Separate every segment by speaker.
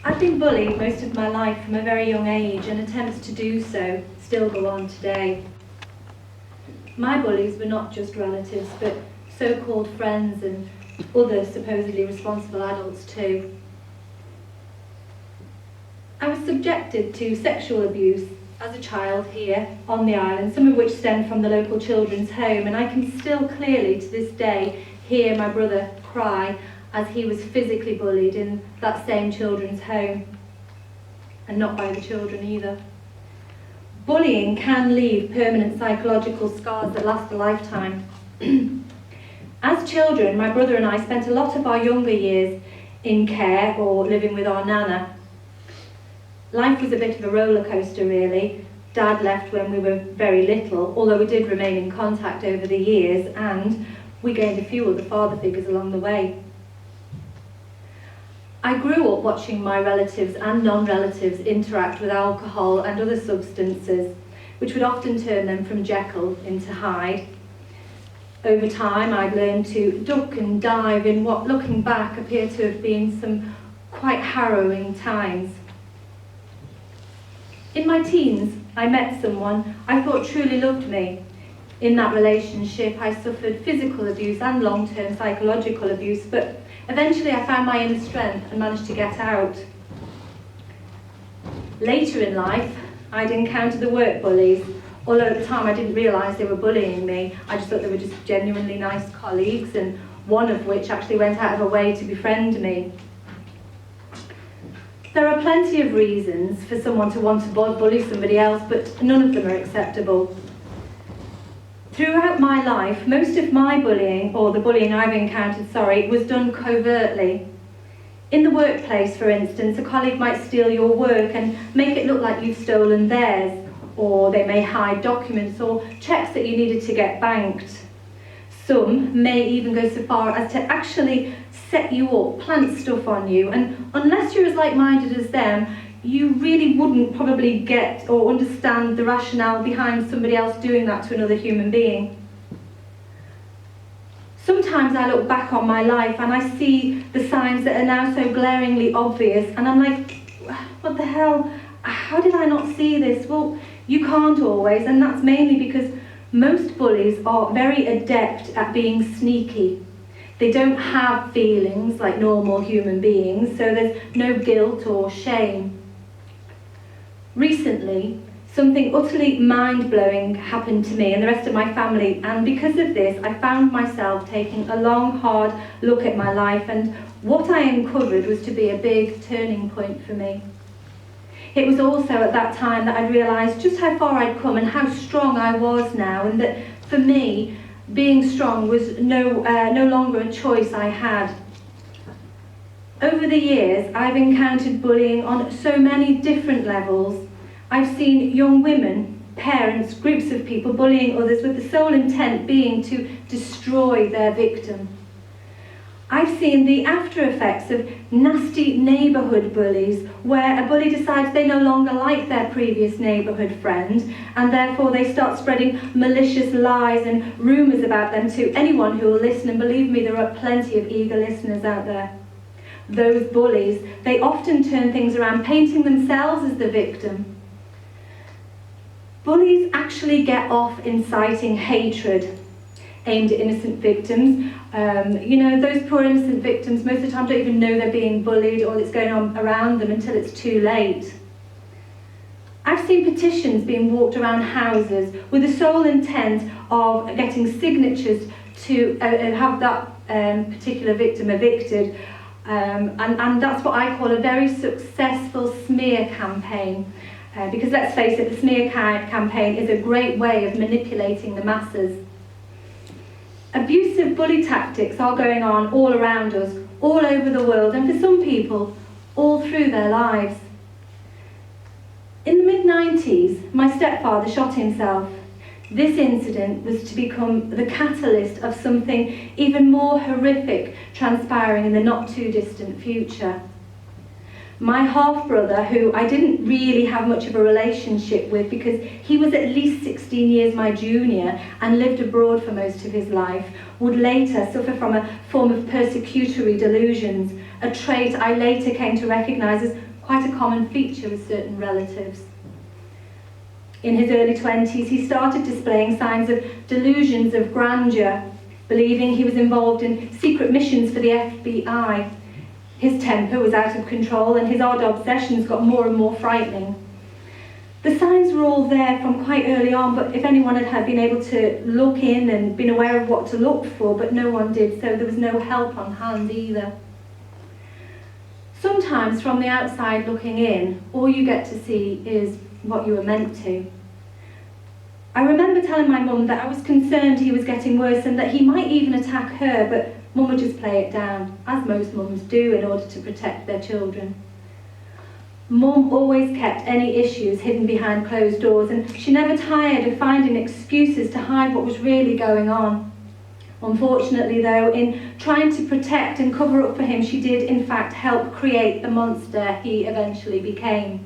Speaker 1: I've been bullied most of my life from a very young age, and attempts to do so still go on today. My bullies were not just relatives, but so-called friends and other supposedly responsible adults too. I was subjected to sexual abuse as a child here on the island, some of which stemmed from the local children's home, and I can still clearly to this day hear my brother cry as he was physically bullied in that same children's home, and not by the children either. Bullying can leave permanent psychological scars that last a lifetime. As children, my brother and I spent a lot of our younger years in care or living with our nana. Life was a bit of a roller coaster, really. Dad left when we were very little, although we did remain in contact over the years, and we gained a few other father figures along the way. I grew up watching my relatives and non-relatives interact with alcohol and other substances, which would often turn them from Jekyll into Hyde. Over time, I'd learned to duck and dive in what, looking back, appear to have been some quite harrowing times. In my teens, I met someone I thought truly loved me. In that relationship, I suffered physical abuse and long-term psychological abuse, but eventually I found my inner strength and managed to get out. Later in life, I'd encountered the work bullies, although at the time I didn't realise they were bullying me. I just thought they were just genuinely nice colleagues, and one of which actually went out of her way to befriend me. There are plenty of reasons for someone to want to bully somebody else, but none of them are acceptable. Throughout my life, most of my bullying, or the bullying I've encountered, was done covertly. In the workplace, for instance, a colleague might steal your work and make it look like you've stolen theirs, or they may hide documents or checks that you needed to get banked. Some may even go so far as to actually set you up, plant stuff on you, and unless you're as like-minded as them, you really wouldn't probably get or understand the rationale behind somebody else doing that to another human being. Sometimes I look back on my life and I see the signs that are now so glaringly obvious, and I'm like, what the hell? How did I not see this? Well, you can't always, and that's mainly because most bullies are very adept at being sneaky. They don't have feelings like normal human beings, so there's no guilt or shame. Recently, something utterly mind-blowing happened to me and the rest of my family, and because of this, I found myself taking a long, hard look at my life, and what I uncovered was to be a big turning point for me. It was also at that time that I realised just how far I'd come and how strong I was now, and that for me, being strong was no longer a choice I had. Over the years, I've encountered bullying on so many different levels. I've seen young women, parents, groups of people bullying others with the sole intent being to destroy their victim. I've seen the after effects of nasty neighbourhood bullies, where a bully decides they no longer like their previous neighbourhood friend, and therefore they start spreading malicious lies and rumours about them to anyone who will listen, and believe me, there are plenty of eager listeners out there. Those bullies, they often turn things around, painting themselves as the victim. Bullies actually get off inciting hatred aimed at innocent victims. Those poor innocent victims most of the time don't even know they're being bullied or what's going on around them until it's too late. I've seen petitions being walked around houses with the sole intent of getting signatures to have that particular victim evicted, and that's what I call a very successful smear campaign. Because let's face it, the smear campaign is a great way of manipulating the masses. Abusive bully tactics are going on all around us, all over the world, and for some people, all through their lives. In the mid-90s, my stepfather shot himself. This incident was to become the catalyst of something even more horrific transpiring in the not-too-distant future. My half-brother, who I didn't really have much of a relationship with because he was at least 16 years my junior and lived abroad for most of his life, would later suffer from a form of persecutory delusions, a trait I later came to recognise as quite a common feature with certain relatives. In his early 20s, he started displaying signs of delusions of grandeur, believing he was involved in secret missions for the FBI. His temper was out of control and his odd obsessions got more and more frightening. The signs were all there from quite early on, but if anyone had been able to look in and been aware of what to look for, but no one did, so there was no help on hand either. Sometimes from the outside looking in, all you get to see is what you were meant to. I remember telling my mum that I was concerned he was getting worse and that he might even attack her, but mum would just play it down, as most mums do in order to protect their children. Mum always kept any issues hidden behind closed doors, and she never tired of finding excuses to hide what was really going on. Unfortunately though, in trying to protect and cover up for him, she did in fact help create the monster he eventually became.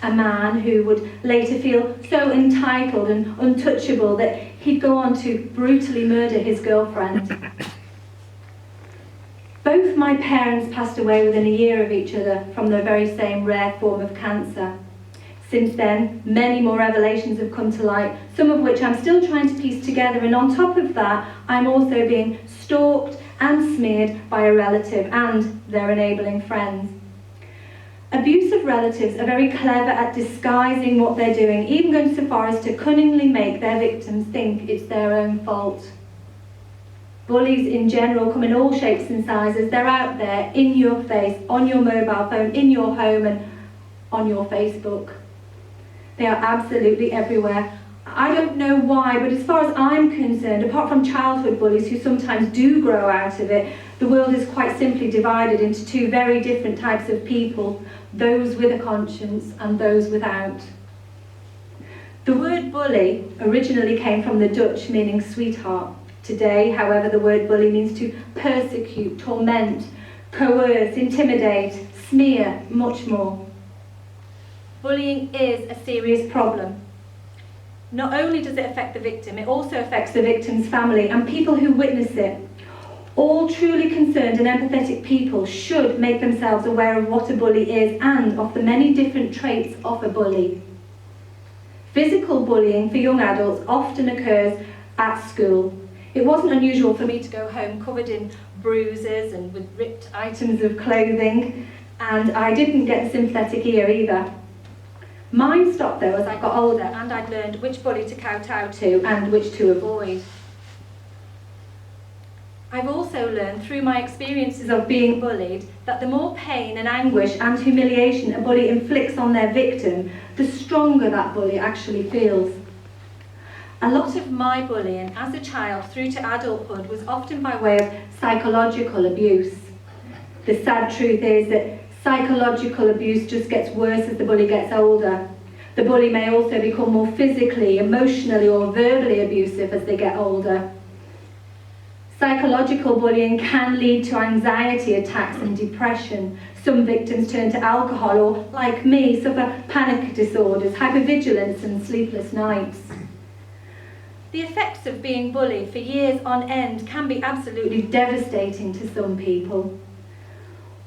Speaker 1: A man who would later feel so entitled and untouchable that he'd go on to brutally murder his girlfriend. Both my parents passed away within a year of each other from the very same rare form of cancer. Since then, many more revelations have come to light, some of which I'm still trying to piece together, and on top of that, I'm also being stalked and smeared by a relative and their enabling friends. Abusive relatives are very clever at disguising what they're doing, even going so far as to cunningly make their victims think it's their own fault. Bullies in general come in all shapes and sizes. They're out there, in your face, on your mobile phone, in your home and on your Facebook. They are absolutely everywhere. I don't know why, but as far as I'm concerned, apart from childhood bullies who sometimes do grow out of it, the world is quite simply divided into two very different types of people, those with a conscience and those without. The word bully originally came from the Dutch, meaning sweetheart. Today, however, the word bully means to persecute, torment, coerce, intimidate, smear, much more. Bullying is a serious problem. Not only does it affect the victim, it also affects the victim's family and people who witness it. All truly concerned and empathetic people should make themselves aware of what a bully is and of the many different traits of a bully. Physical bullying for young adults often occurs at school. It wasn't unusual for me to go home covered in bruises and with ripped items of clothing, and I didn't get the sympathetic ear either. Mine stopped though as I got older and I'd learned which bully to kowtow to and which to avoid. I've also learned through my experiences of being bullied that the more pain and anguish and humiliation a bully inflicts on their victim, the stronger that bully actually feels. A lot of my bullying as a child through to adulthood was often by way of psychological abuse. The sad truth is that psychological abuse just gets worse as the bully gets older. The bully may also become more physically, emotionally or verbally abusive as they get older. Psychological bullying can lead to anxiety attacks and depression. Some victims turn to alcohol or, like me, suffer panic disorders, hypervigilance and sleepless nights. The effects of being bullied for years on end can be absolutely devastating to some people.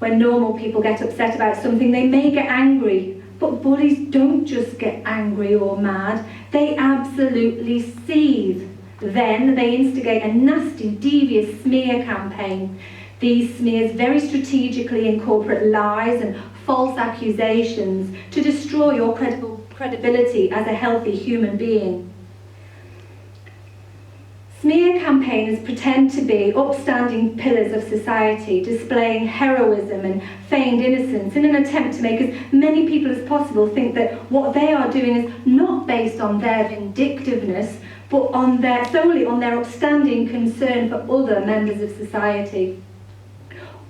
Speaker 1: When normal people get upset about something, they may get angry, but bullies don't just get angry or mad, they absolutely seethe. Then they instigate a nasty, devious smear campaign. These smears very strategically incorporate lies and false accusations to destroy your credibility as a healthy human being. Smear campaigners pretend to be upstanding pillars of society, displaying heroism and feigned innocence in an attempt to make as many people as possible think that what they are doing is not based on their vindictiveness, but solely on their upstanding concern for other members of society.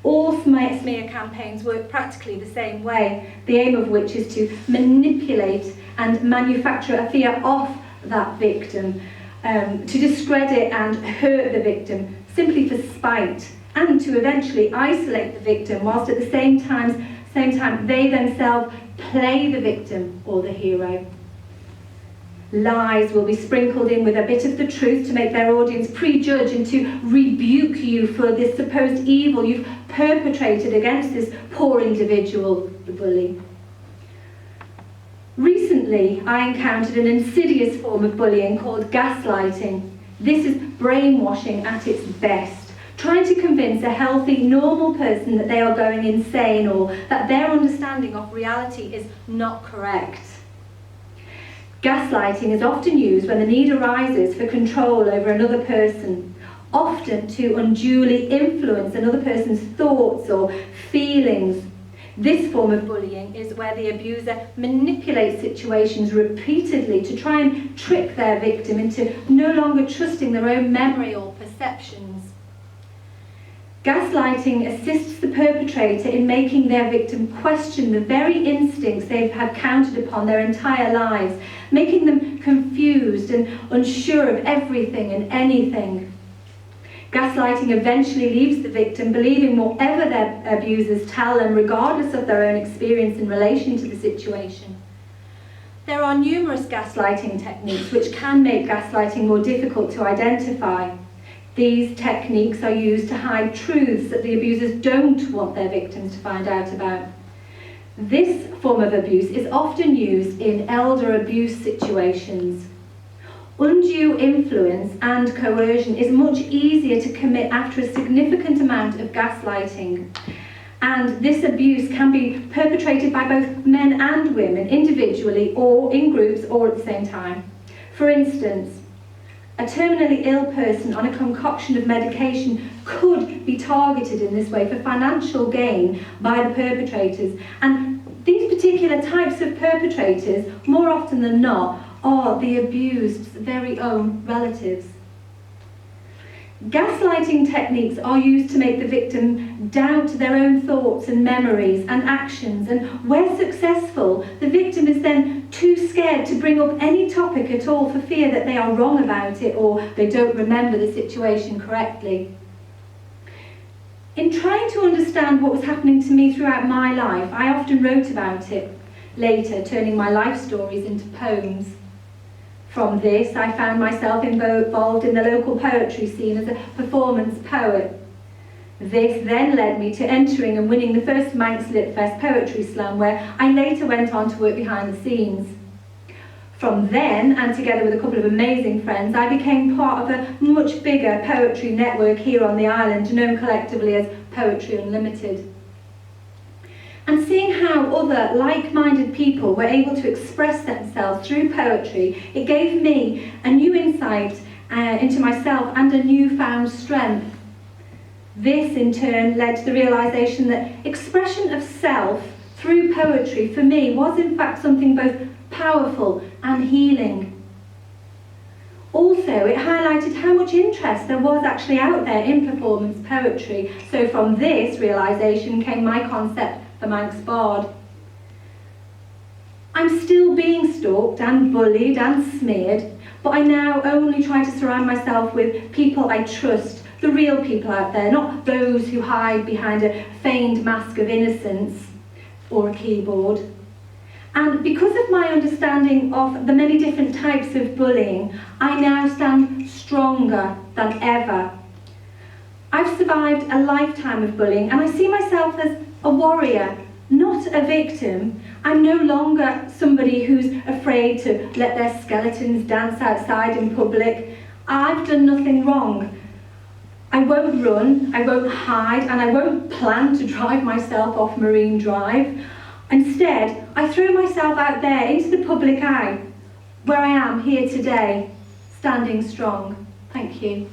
Speaker 1: All smear campaigns work practically the same way, the aim of which is to manipulate and manufacture a fear of that victim, to discredit and hurt the victim simply for spite, and to eventually isolate the victim whilst at the same time they themselves play the victim or the hero. Lies will be sprinkled in with a bit of the truth to make their audience prejudge and to rebuke you for this supposed evil you've perpetrated against this poor individual, the bully. Recently, I encountered an insidious form of bullying called gaslighting. This is brainwashing at its best, trying to convince a healthy, normal person that they are going insane or that their understanding of reality is not correct. Gaslighting is often used when the need arises for control over another person, often to unduly influence another person's thoughts or feelings. This form of bullying is where the abuser manipulates situations repeatedly to try and trick their victim into no longer trusting their own memory or perceptions. Gaslighting assists the perpetrator in making their victim question the very instincts they've had counted upon their entire lives, making them confused and unsure of everything and anything. Gaslighting eventually leaves the victim believing whatever their abusers tell them, regardless of their own experience in relation to the situation. There are numerous gaslighting techniques which can make gaslighting more difficult to identify. These techniques are used to hide truths that the abusers don't want their victims to find out about. This form of abuse is often used in elder abuse situations. Undue influence and coercion is much easier to commit after a significant amount of gaslighting. And this abuse can be perpetrated by both men and women, individually or in groups or at the same time. For instance, a terminally ill person on a concoction of medication could be targeted in this way for financial gain by the perpetrators. And these particular types of perpetrators, more often than not, are the abused's very own relatives. Gaslighting techniques are used to make the victim doubt their own thoughts and memories and actions, and where successful, the victim is then too scared to bring up any topic at all for fear that they are wrong about it or they don't remember the situation correctly. In trying to understand what was happening to me throughout my life, I often wrote about it, later turning my life stories into poems. From this, I found myself involved in the local poetry scene as a performance poet. This then led me to entering and winning the first Manx Lit Fest Poetry Slam, where I later went on to work behind the scenes. From then, and together with a couple of amazing friends, I became part of a much bigger poetry network here on the island, known collectively as Poetry Unlimited. And seeing how other like-minded people were able to express themselves through poetry, it gave me a new insight into myself and a newfound strength. This in turn led to the realisation that expression of self through poetry for me was in fact something both powerful and healing. Also, it highlighted how much interest there was actually out there in performance poetry. So from this realisation came my concept for Manx Bard. I'm still being stalked and bullied and smeared, but I now only try to surround myself with people I trust, the real people out there, not those who hide behind a feigned mask of innocence or a keyboard. And because of my understanding of the many different types of bullying, I now stand stronger than ever. I've survived a lifetime of bullying, and I see myself as a warrior, not a victim. I'm no longer somebody who's afraid to let their skeletons dance outside in public. I've done nothing wrong. I won't run, I won't hide, and I won't plan to drive myself off Marine Drive. Instead, I throw myself out there into the public eye, where I am here today, standing strong. Thank you.